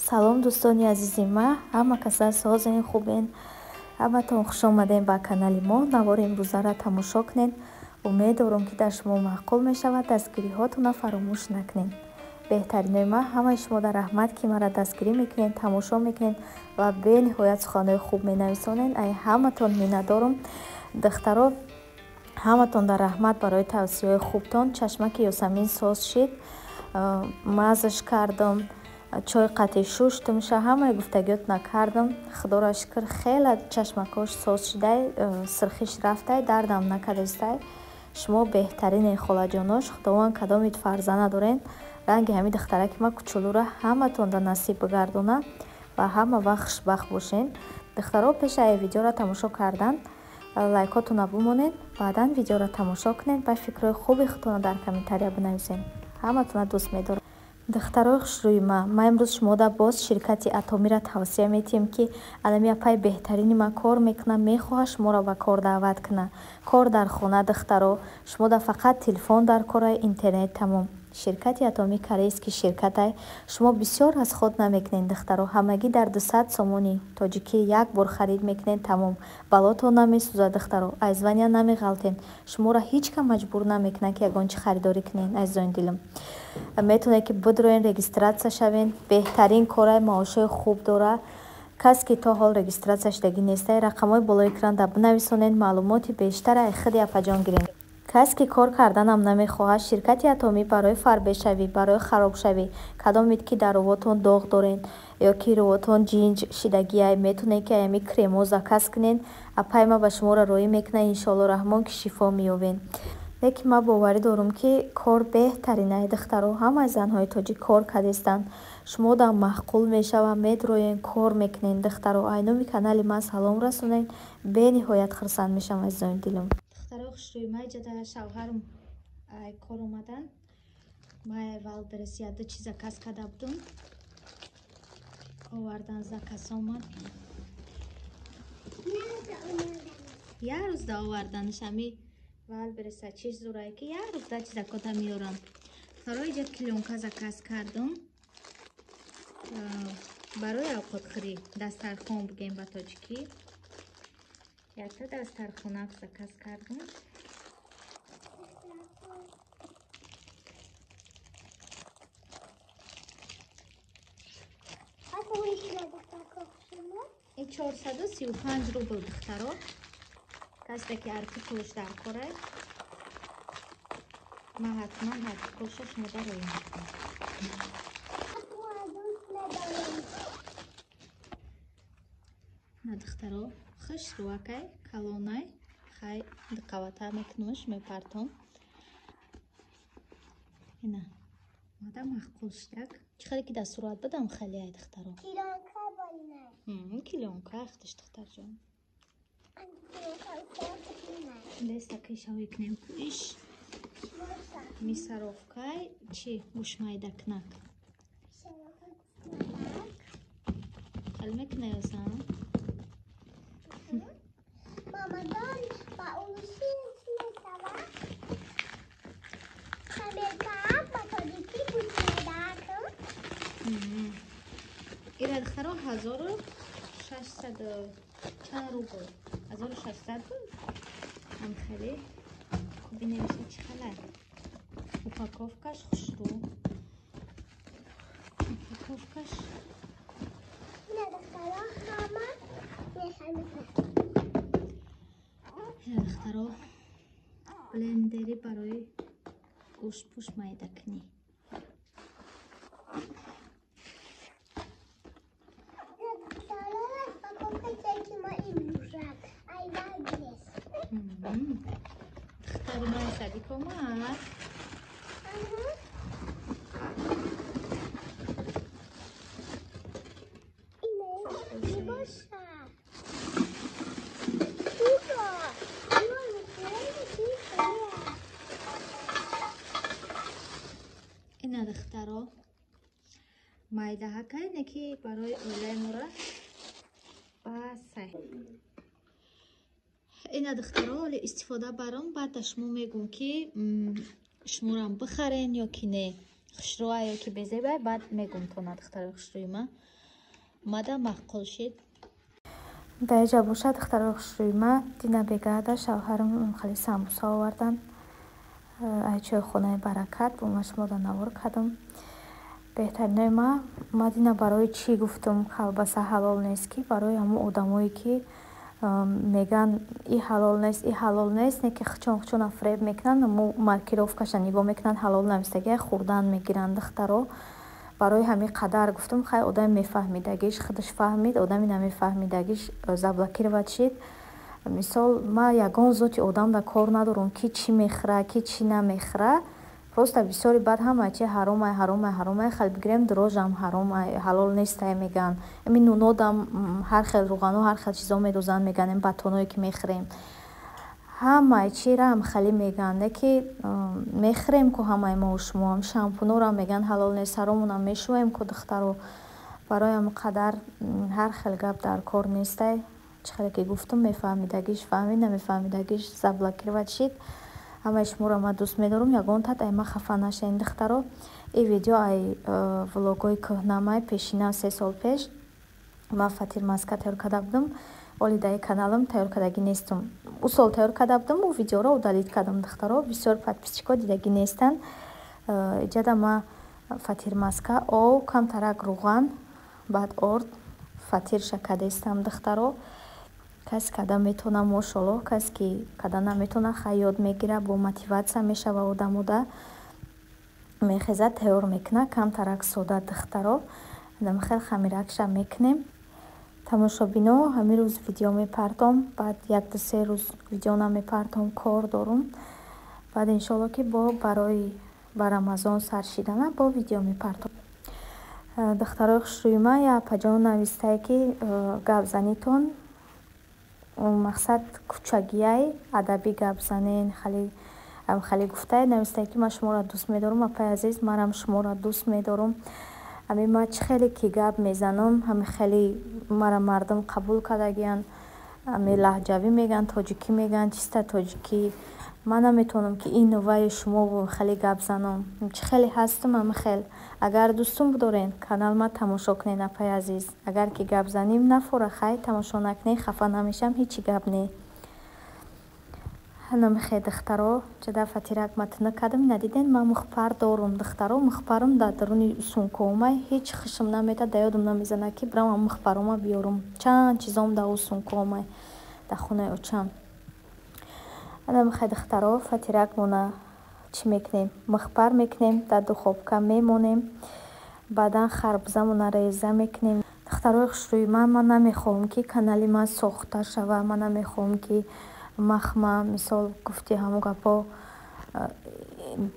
Салом дӯстони азизи ма, ҳама касар созен хубен. Ҳаматон хуш омадем ба канали мо. Навори имрӯзара тамошо кунед. Умед дорам ки дар шумо маъқул мешавад. Дастгириҳотонро фаромӯш накунед. беҳтаринои ма ҳамаи шумо дар раҳмат ки мара дастгирӣ мекунед, тамошо мекунед ва бениҳоят суханҳои хуб менависонед. Ай ҳаматон миннатдорам. Духтаро ҳаматон дар раҳмат барои тавсияҳои хубтон. Чашмаки Ёсамин соз шид, маззаш кардам, чой қатъи шуштам, ҳамаи гуфтагиётона кардам. Худоро шукр, хеле чашмакош соз шидай, сирхиш рафтай, дардам накардастай. Шумо беҳтаринен холаҷонош. Худованд кадомит фарзанд надорен, ранги ҳамин духтараки ма кучулура ҳаматонда насиб бигардона ва ҳама вақт хушбахт бошен. Духтаро пеша видеоро тамошо кардан лайкотона бимонед, баъдан видеоро тамошо кунед ва фикрҳои хуби худтонро дар комментария бинависед. Ҳаматона дӯст медорам. духтарои хушрӯи ма имрӯз шумода боз ширкати Атомира тавсия метиҳем ки алами апай беҳтарини ма кор мекуна, мехоҳад шуморо ба кор даъват куна. Кор дар хона духтаро, шумода фақат телефон дар кора, интернет тамом. Ширкати Атоми корейский ширкатай. Шумо бисёр расход намекунед духтаро, ҳамагӣ дар 200 сомони тоҷикӣ як бор харид мекунед тамом. Балотон намесӯзад духтаро, айзвания намеғалтед. Шуморо ҳеҷ кам маҷбур намекунад ки ягон чи харидорӣ кунед. Азизони дилам, метавонед ки бидроен регистратсия шавен. Беҳтарин корай, маошҳои хуб дора. касе ки то ҳол регистратсия шудагӣ нестай, рақамҳои болои экранда бинависонед, маълумоти бештара худи апаҷон гиред. касе ки кор карданам намехоҳад, ширкати Атомӣ барои фарбешавӣ, барои харобшавӣ, кадомит ки дар рувотон доғ дорен ё ки рувотон ҷинҷ шидагиай, метавонед ки аями кремо заказ кунед. Апай ма ба шумо роӣ мекунад, иншоалло раҳмон ки шифо меёбед. лекин ман боварӣ дорам ки кор беҳтарин. Ай духтаро, ҳамаи занҳои тоҷик кор кардестанд. шумодам маъқул мешавад, медроен кор мекунед духтаро. ай номи канали ман салом расонед. бениҳоят хурсанд мешавам азизони дилам. духтарои хушрӯи ма, ҷада шавҳарам ай кор омадан. ман вал бересия ду чи заказ карда будам. овардан заказомад. як рӯз да оварданаш ами вал береса чиз зурай ки як рӯз да чи закота меёрам. Второй ҷа клёнка заказ кардам. барои овқатхӯрӣ дастархон бигем ба тоҷикӣ. якта дастархонак заказ кардам. ин 435 рубл духтаро. касе ки артикулш дар корай, ман ҳатман артикулша шумода роӣ мекунам. на духтаро хушрӯакай калонай хай диққавата мекунуш мепартон. ина мада маъқул шудак. чӣ хеле ки дар сурат дадам хеле ай духтаро. килёнка ахташ духтарҷон. дестаки шавӣ кунем кӯиш. мисаровкай чи гӯшмайдакнак. хел мекунай озан. мамадон ба улуси мешава. америка ба тоҷикӣ гӯшмайдакм. ира духтаро 1600 чанд рубл. 1600 буд. ам хеле бинемиша чи халай. упаковкаш хушрӯ. упаковкаш. ина духтаро ҳама мехаймеха. ина духтаро блендери барои гӯшт пӯш майдакунӣ. духтари ман садик омад. ина духтаро майдаҳакай не ки барои оилаи мора басай. ина духтаро оли истифода барам, баъда шумо мегӯм ки шуморам бихарен ё ки не. хушрӯае ки безебай баъд мегум то духтарои хушрӯима мада маъқул шид даиҷа бошад. духтарои хушрӯима дина бегада шавҳарам хали самбуса овардан айчои хонаи баракат бума шумода навор кардам. беҳтаринои ма дина барои чӣ гуфтум колбаса ҳалол нест, ки барои ҳамон одамое ки меган и ҳалол нест не ки хчон фреб мекунанд маркировкаша нигоҳ мекунанд ҳалол навистагия хӯрдан мегиранд. духтаро барои ҳамин қадар гуфтум хай одами мефаҳмидагиш худаш фаҳмид, одами намефаҳмидагиш заблокировать шид. мисол ма ягон зоти одамда кор надорам ки чӣ мехӯра ки чӣ намехӯра. просто бисёри баъд ҳамаи чи ҳаромай хали бигирем дрожам ҳаромай ҳалол нестай меган. ами нунодам ҳар хел рӯғану ҳар хел чизо медозанд меган ин батоное ки мехӯрем ҳамаи чиram хали меган ки мехӯрем ку ҳамаи мо шумоам шампунорам меган ҳалол нест саромонам мешӯем ку духтаро барои ҳамон қадар ҳар хел гап дар кор нестай. чӣ хеле ки гуфтум мефаҳмидагиш фаҳмид намефаҳмидагиш заблокировать шид. ҳамаи шуморо ма дӯст медорам. ягон тат ай ма хафа нашавед духтаро. ин видео ай влогои кӯҳнамай пешина 3 сол пеш ма фатир маска тайёр карда будам. волидаи каналам тайёр кардагӣ нестам. у сол тайёр карда будам у видеоро удалит кардам духтаро. бисёр подписчикҳо дидагӣ нестанд. иҷада ма фатир маска об камтарак рӯған баъд орд фатирша кадестам духтаро. касе када метона мошаллоҳ касе ки када наметона хай ёд мегира бо мотиватсия мешава одамода мехезад тайёр мекуна камтарак сода духтаро. хел хамиракша мекунем. тамошобино ҳамин рӯз видео мепартом баъд 1-2 рӯз видео намепартом кор дорум баъд иншолло ки барои ба рамазон саршидана бо видео мепартом. духтарои хушрӯима я паҷон навистае ки гапзанитон мақсад кӯчагияй адаби гапзанен хали гуфтае навистае ки ма шуморо дӯст медорам. апаи азиз манам шуморо дӯст медорам. ами ма чӣ хеле ки гап мезанам ҳами хеле мара мардум қабул кардагиян. ами лаҳҷавӣ меган тоҷикӣ меган чиста тоҷикӣ ма наметавонам ки ин новаи шумо хеле гап занам. чӣ хеле ҳастам ами хел. агар дӯстум дорен каналма тамошо кунед апаи азиз. агар ки гап занем нафора хай тамошо накунед хафа намешам ҳечи гап не намехед духтаро. ҷада фатирак матна кардам надиден ма мухпар дорум духтаро. мухпарам дар даруни сумкаомай ҳеҷ хушам наметад да ёдам намезанад ки бирам мухпарома биёрам. чанд чизом дар сумкаомай дар хонаи очам намехед духтаро. фатирак мона чӣ мекунем мухпар мекунем дар духовка мемонем баъдан харбузамона реза мекунем. духтарои хушрӯима ман намехоҳам ки канали ман сохта шава. ман намехоҳам ки махма мисол гуфти ҳамон гапо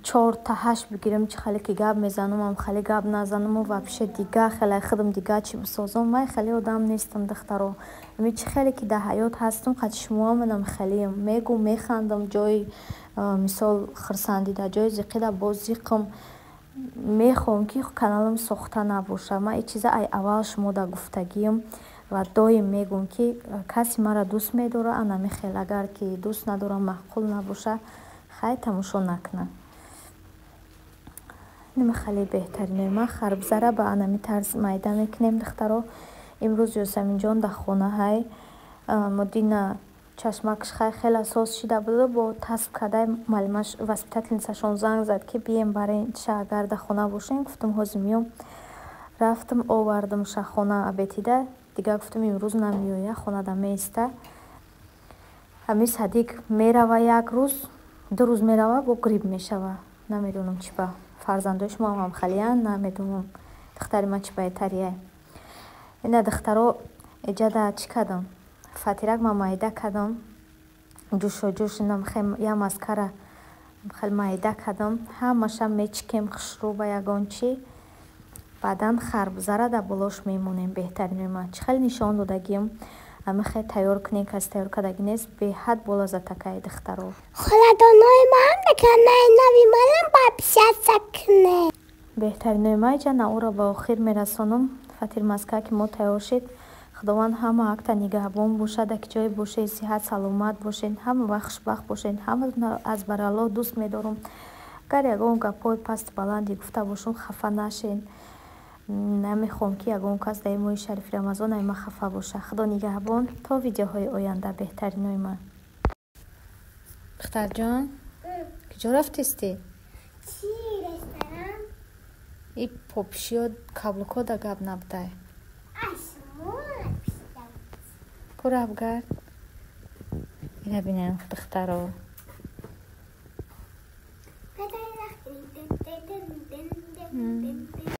4 та 8 бигирем чӣ хеле ки гап мезанам хеле гап назанаму вообще дига хеле худам дига чӣ бисозам. ман хеле одам нестам духтаро. ами чӣ хеле ки дар ҳаёт ҳастам қад шумоам манам хелеам мегӯ механдам ҷои мисол хурсандида ҷои зиқида бо зиқам мехоҳам ки каналам сохта набоша. ман ин чиза ай аввал шумода гуфтагиям ва доим мегӯм ки касе мара дӯст медора анамехел. агар ки дӯст надорам маъқул набоша хай тамошо накуна. нima хеле беҳтаринои ма харбзара ба анами тарз майда мекунем духтаро. имрӯз ёсаминҷон дар хона ҳай модина чашмакш хай хеле асос шида буд бо тасб карда маълимаш воспитательницашон занг зад ки бием барен ша агар дар хона бошем. гуфтам ҳозир меом. рафтам овардамша хона абетида дига гуфтам имрӯз намеоя хонада меиста. ҳами садик мерава як рӯз 2 рӯз мерава бо грипп мешава. намедонам чӣ ба фарзандои шумо ҳам халиян намедонам духтари ма чӣ баҳтария. ина духтаро иҷада чӣ кардам фатирак ма майда кардам ҷӯшоҷӯш я маскара хел майда кардам ҳамаша мечикем хушрӯ ба ягон чӣ баъдан харбузара дар болош мемонем. беҳтаринои ма чӣ хеле нишон додагиям ами хеле тайёр кунем касе тайёр кардагӣ нест беҳад болазатакай духтаро. холадонои ман канаи нави манам подписаться кунед. беҳтаринои ма иҷа наора ба охир мерасонам. фатир маска ки мо тайёр шид. худованд ҳама акта нигаҳбон бошад дар ҷое бошед сиҳат саломат бошед ҳама вақт хушбахт бошед ҳаматон аз баралло дӯст медорам. агар ягон гапҳои пасту баланде гуфта бошум хафа нашен. намехоҳам ки ягон кас дар моҳи шарифи рамазон ай ман хафа боша. худо нигаҳбон то видеоҳои оянда. беҳтаринои ман. духтарҷон куҷо рафтисти? Чи ресторан? И попишиё каблуко да гап набудай. пураб гард. ина бинем духтаро.